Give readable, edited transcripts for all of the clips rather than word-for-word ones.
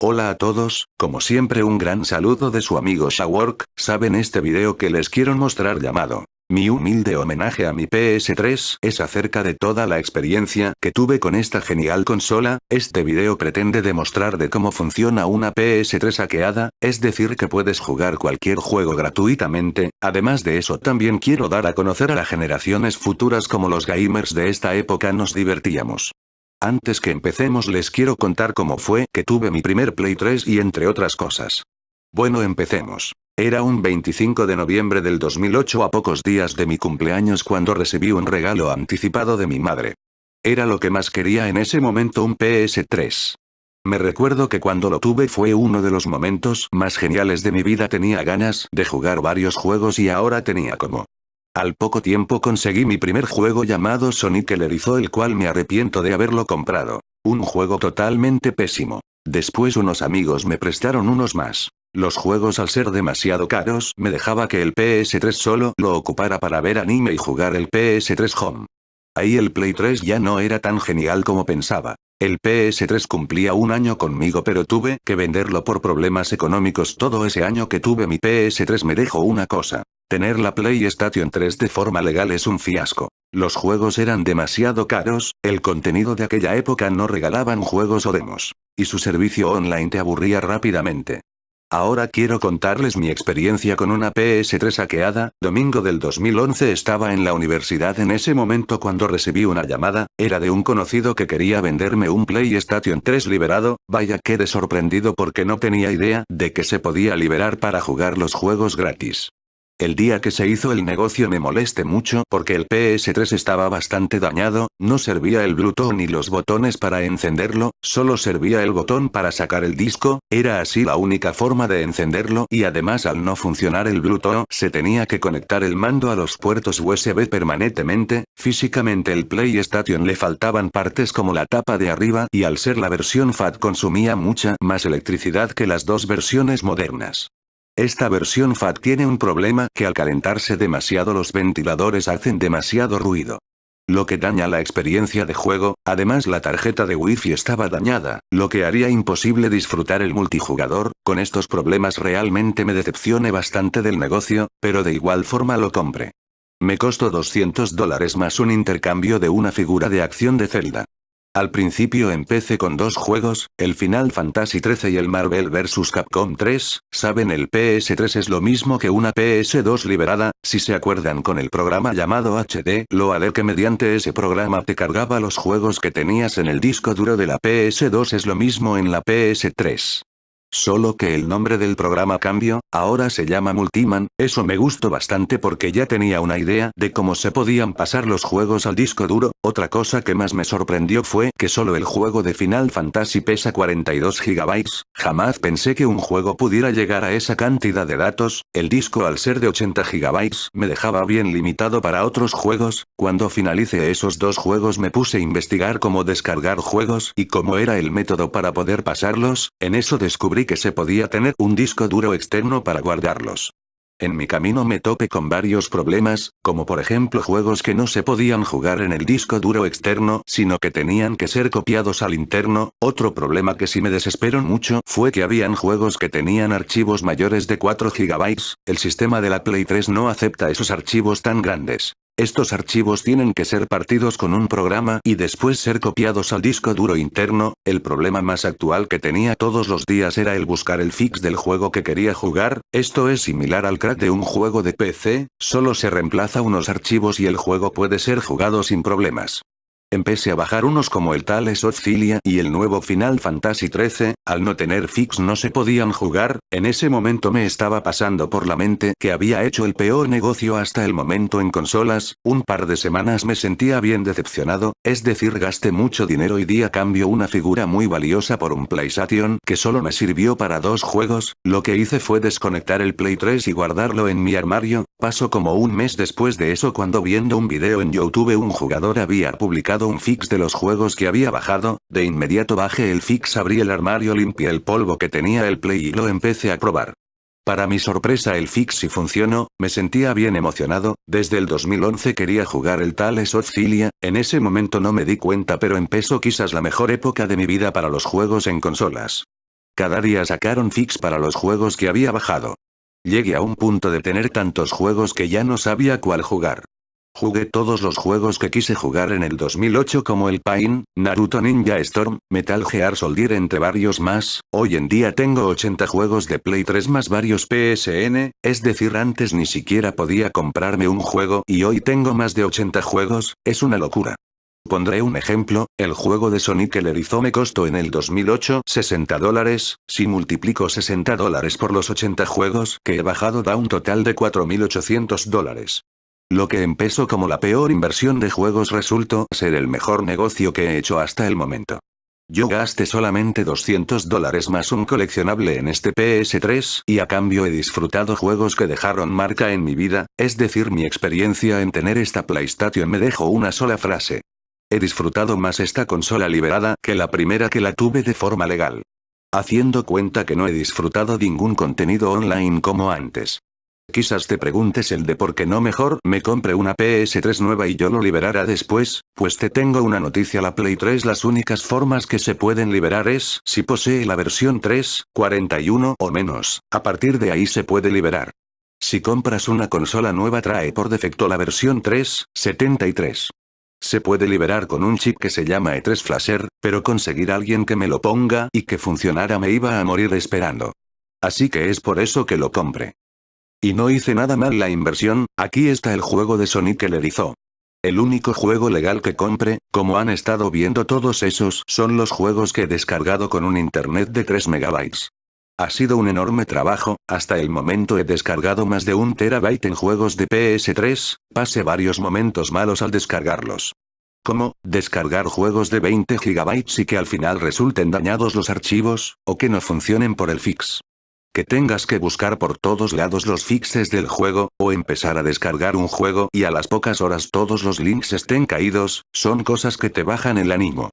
Hola a todos, como siempre un gran saludo de su amigo Shawork. Saben, este video que les quiero mostrar llamado mi humilde homenaje a mi PS3 es acerca de toda la experiencia que tuve con esta genial consola. Este video pretende demostrar de cómo funciona una PS3 hackeada, es decir que puedes jugar cualquier juego gratuitamente. Además de eso también quiero dar a conocer a las generaciones futuras cómo los gamers de esta época nos divertíamos. Antes que empecemos les quiero contar cómo fue que tuve mi primer Play 3 y entre otras cosas. Bueno, empecemos. Era un 25 de noviembre del 2008, a pocos días de mi cumpleaños, cuando recibí un regalo anticipado de mi madre. Era lo que más quería en ese momento, un PS3. Me recuerdo que cuando lo tuve fue uno de los momentos más geniales de mi vida. Tenía ganas de jugar varios juegos y ahora tenía como. Al poco tiempo conseguí mi primer juego llamado Sonic el Erizo, el cual me arrepiento de haberlo comprado. Un juego totalmente pésimo. Después unos amigos me prestaron unos más. Los juegos, al ser demasiado caros, me dejaba que el PS3 solo lo ocupara para ver anime y jugar el PS3 Home. Ahí el Play 3 ya no era tan genial como pensaba. El PS3 cumplía un año conmigo, pero tuve que venderlo por problemas económicos. Todo ese año que tuve mi PS3 me dejó una cosa. Tener la PlayStation 3 de forma legal es un fiasco. Los juegos eran demasiado caros, el contenido de aquella época no regalaban juegos o demos. Y su servicio online te aburría rápidamente. Ahora quiero contarles mi experiencia con una PS3 hackeada. Domingo del 2011, estaba en la universidad en ese momento cuando recibí una llamada. Era de un conocido que quería venderme un PlayStation 3 liberado. Vaya, quedé sorprendido porque no tenía idea de que se podía liberar para jugar los juegos gratis. El día que se hizo el negocio me molesté mucho porque el PS3 estaba bastante dañado, no servía el Bluetooth ni los botones para encenderlo, solo servía el botón para sacar el disco. Era así la única forma de encenderlo, y además al no funcionar el Bluetooth se tenía que conectar el mando a los puertos USB permanentemente. Físicamente el PlayStation le faltaban partes como la tapa de arriba, y al ser la versión FAT consumía mucha más electricidad que las dos versiones modernas. Esta versión FAT tiene un problema, que al calentarse demasiado los ventiladores hacen demasiado ruido, lo que daña la experiencia de juego. Además la tarjeta de Wi-Fi estaba dañada, lo que haría imposible disfrutar el multijugador. Con estos problemas realmente me decepcioné bastante del negocio, pero de igual forma lo compré. Me costó $200 más un intercambio de una figura de acción de Zelda. Al principio empecé con dos juegos, el Final Fantasy XIII y el Marvel vs. Capcom 3, saben, el PS3 es lo mismo que una PS2 liberada, si se acuerdan, con el programa llamado HD Loader, que mediante ese programa te cargaba los juegos que tenías en el disco duro de la PS2. Es lo mismo en la PS3. Solo que el nombre del programa cambió, ahora se llama Multiman. Eso me gustó bastante porque ya tenía una idea de cómo se podían pasar los juegos al disco duro. Otra cosa que más me sorprendió fue que solo el juego de Final Fantasy pesa 42 GB. Jamás pensé que un juego pudiera llegar a esa cantidad de datos. El disco, al ser de 80 GB, me dejaba bien limitado para otros juegos. Cuando finalicé esos dos juegos me puse a investigar cómo descargar juegos y cómo era el método para poder pasarlos. En eso descubrí que se podía tener un disco duro externo para guardarlos. En mi camino me topé con varios problemas, como por ejemplo juegos que no se podían jugar en el disco duro externo, sino que tenían que ser copiados al interno. Otro problema que sí me desesperó mucho fue que habían juegos que tenían archivos mayores de 4 GB. El sistema de la Play 3 no acepta esos archivos tan grandes. Estos archivos tienen que ser partidos con un programa y después ser copiados al disco duro interno. El problema más actual que tenía todos los días era el buscar el fix del juego que quería jugar. Esto es similar al crack de un juego de PC, solo se reemplaza unos archivos y el juego puede ser jugado sin problemas. Empecé a bajar unos como el Tales of Cilia y el nuevo Final Fantasy XIII, al no tener fix no se podían jugar. En ese momento me estaba pasando por la mente que había hecho el peor negocio hasta el momento en consolas. Un par de semanas me sentía bien decepcionado, es decir, gasté mucho dinero y di a cambio una figura muy valiosa por un PlayStation que solo me sirvió para dos juegos. Lo que hice fue desconectar el Play 3 y guardarlo en mi armario. Pasó como un mes después de eso cuando, viendo un video en YouTube, un jugador había publicado un fix de los juegos que había bajado. De inmediato bajé el fix, abrí el armario, limpié el polvo que tenía el Play y lo empecé a probar. Para mi sorpresa el fix sí funcionó, me sentía bien emocionado. Desde el 2011 quería jugar el Tales of Cilia, en ese momento no me di cuenta, pero empezó quizás la mejor época de mi vida para los juegos en consolas. Cada día sacaron fix para los juegos que había bajado. Llegué a un punto de tener tantos juegos que ya no sabía cuál jugar. Jugué todos los juegos que quise jugar en el 2008 como el Pain, Naruto Ninja Storm, Metal Gear Soldier entre varios más. Hoy en día tengo 80 juegos de Play 3 más varios PSN, es decir antes ni siquiera podía comprarme un juego y hoy tengo más de 80 juegos, es una locura. Pondré un ejemplo, el juego de Sonic el Erizo me costó en el 2008 $60, si multiplico $60 por los 80 juegos que he bajado da un total de $4.800. Lo que empezó como la peor inversión de juegos resultó ser el mejor negocio que he hecho hasta el momento. Yo gasté solamente $200 más un coleccionable en este PS3 y a cambio he disfrutado juegos que dejaron marca en mi vida, es decir mi experiencia en tener esta PlayStation me dejó una sola frase. He disfrutado más esta consola liberada que la primera que la tuve de forma legal. Haciendo cuenta que no he disfrutado ningún contenido online como antes. Quizás te preguntes el de por qué no mejor me compre una PS3 nueva y yo lo liberara después, pues te tengo una noticia la Play 3 las únicas formas que se pueden liberar es si posee la versión 3.41 o menos, a partir de ahí se puede liberar. Si compras una consola nueva trae por defecto la versión 3.73. Se puede liberar con un chip que se llama E3 Flasher, pero conseguir a alguien que me lo ponga y que funcionara me iba a morir esperando. Así que es por eso que lo compré. Y no hice nada mal la inversión, aquí está el juego de Sonic el Erizo. El único juego legal que compré, como han estado viendo todos esos, son los juegos que he descargado con un internet de 3 megabytes. Ha sido un enorme trabajo, hasta el momento he descargado más de 1 terabyte en juegos de PS3, pasé varios momentos malos al descargarlos. Como, descargar juegos de 20 gigabytes y que al final resulten dañados los archivos, o que no funcionen por el fix. Que tengas que buscar por todos lados los fixes del juego, o empezar a descargar un juego y a las pocas horas todos los links estén caídos, son cosas que te bajan el ánimo.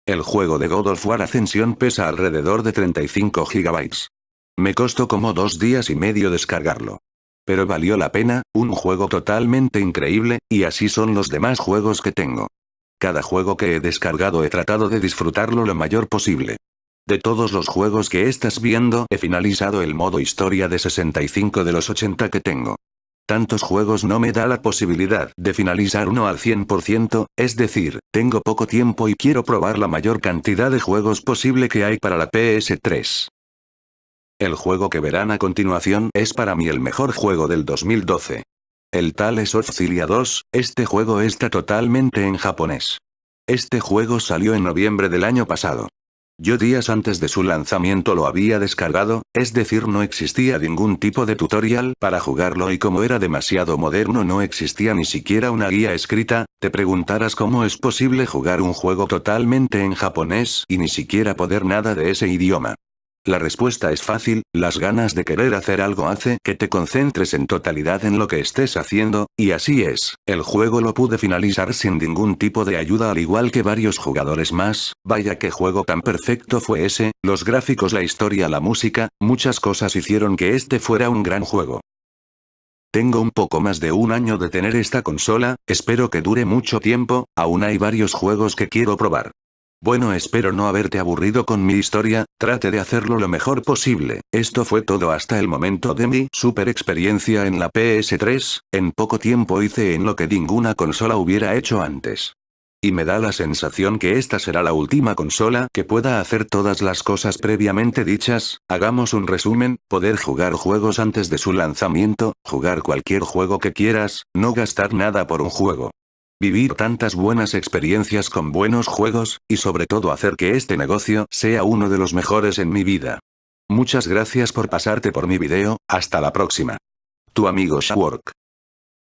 El juego de God of War Ascension pesa alrededor de 35 gigabytes. Me costó como 2 días y medio descargarlo. Pero valió la pena, un juego totalmente increíble, y así son los demás juegos que tengo. Cada juego que he descargado he tratado de disfrutarlo lo mayor posible. De todos los juegos que estás viendo he finalizado el modo historia de 65 de los 80 que tengo. Tantos juegos no me da la posibilidad de finalizar uno al 100%, es decir, tengo poco tiempo y quiero probar la mayor cantidad de juegos posible que hay para la PS3. El juego que verán a continuación es para mí el mejor juego del 2012. El Tales of Cilia 2, este juego está totalmente en japonés. Este juego salió en noviembre del año pasado. Yo días antes de su lanzamiento lo había descargado, es decir no existía ningún tipo de tutorial para jugarlo y como era demasiado moderno no existía ni siquiera una guía escrita, te preguntarás cómo es posible jugar un juego totalmente en japonés y ni siquiera poder nada de ese idioma. La respuesta es fácil, las ganas de querer hacer algo hace que te concentres en totalidad en lo que estés haciendo, y así es, el juego lo pude finalizar sin ningún tipo de ayuda al igual que varios jugadores más, vaya qué juego tan perfecto fue ese, los gráficos, la historia, la música, muchas cosas hicieron que este fuera un gran juego. Tengo un poco más de 1 año de tener esta consola, espero que dure mucho tiempo, aún hay varios juegos que quiero probar. Bueno, espero no haberte aburrido con mi historia, trate de hacerlo lo mejor posible. Esto fue todo hasta el momento de mi super experiencia en la PS3, en poco tiempo hice en lo que ninguna consola hubiera hecho antes. Y me da la sensación que esta será la última consola que pueda hacer todas las cosas previamente dichas. Hagamos un resumen, poder jugar juegos antes de su lanzamiento, jugar cualquier juego que quieras, no gastar nada por un juego. Vivir tantas buenas experiencias con buenos juegos, y sobre todo hacer que este negocio sea uno de los mejores en mi vida. Muchas gracias por pasarte por mi video, hasta la próxima. Tu amigo Shawork.